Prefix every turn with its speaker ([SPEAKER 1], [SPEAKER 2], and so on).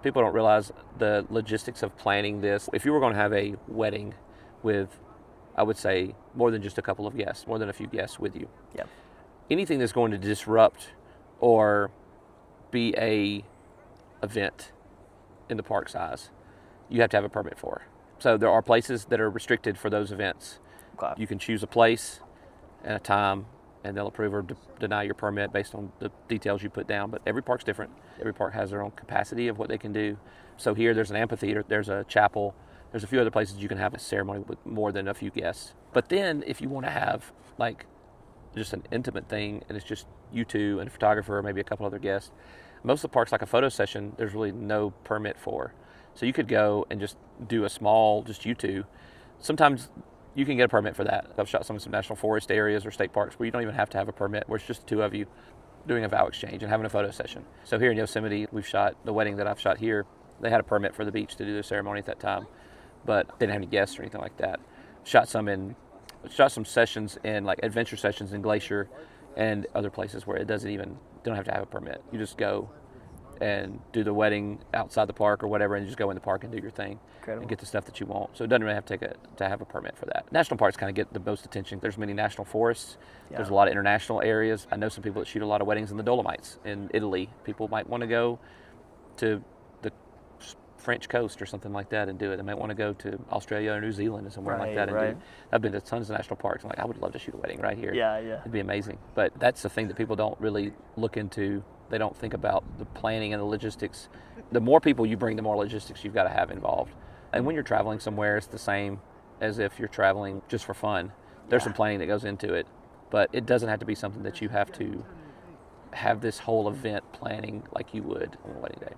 [SPEAKER 1] People don't realize the logistics of planning this. If you were going to have a wedding with, I would say, more than just a couple of guests, more than a few guests with you,
[SPEAKER 2] Yep.
[SPEAKER 1] anything that's going to disrupt or be a event in the park size, you have to have a permit for. So there are places that are restricted for those events.
[SPEAKER 2] Okay.
[SPEAKER 1] You can choose a place and a time, and they'll approve or deny your permit based on the details you put down. But every park's different. Every park has their own capacity of what they can do. So here, there's an amphitheater, there's a chapel, there's a few other places you can have a ceremony with more than a few guests. But then, if you want to have like just an intimate thing, and it's just you two and a photographer, maybe a couple other guests, most of the parks, like a photo session, there's really no permit for. So you could go and just do a small, just you two. Sometimes you can get a permit for that. I've shot some national forest areas or state parks where you don't even have to have a permit, where it's just the two of you doing a vow exchange and having a photo session. So here in Yosemite, we've shot the wedding that I've shot here. They had a permit for the beach to do their ceremony at that time, but didn't have any guests or anything like that. Shot some sessions in like adventure sessions in Glacier and other places where don't have to have a permit. You just go and do the wedding outside the park or whatever, and just go in the park and do your thing.
[SPEAKER 2] Incredible.
[SPEAKER 1] And get the stuff that you want. So it doesn't really have to have a permit for that. National parks kind of get the most attention. There's many national forests.
[SPEAKER 2] Yeah.
[SPEAKER 1] There's a lot of international areas. I know some people that shoot a lot of weddings in the Dolomites in Italy. People might want to go to the French coast or something like that and do it. They might want to go to Australia or New Zealand or somewhere like that and do it. I've been to tons of national parks. I'm like, I would love to shoot a wedding right here.
[SPEAKER 2] Yeah.
[SPEAKER 1] It'd be amazing. But that's the thing that people don't really look into. They don't think about the planning and the logistics. The more people you bring, the more logistics you've got to have involved. And when you're traveling somewhere, it's the same as if you're traveling just for fun. There's some planning that goes into it, but it doesn't have to be something that you have to have this whole event planning like you would on a wedding day.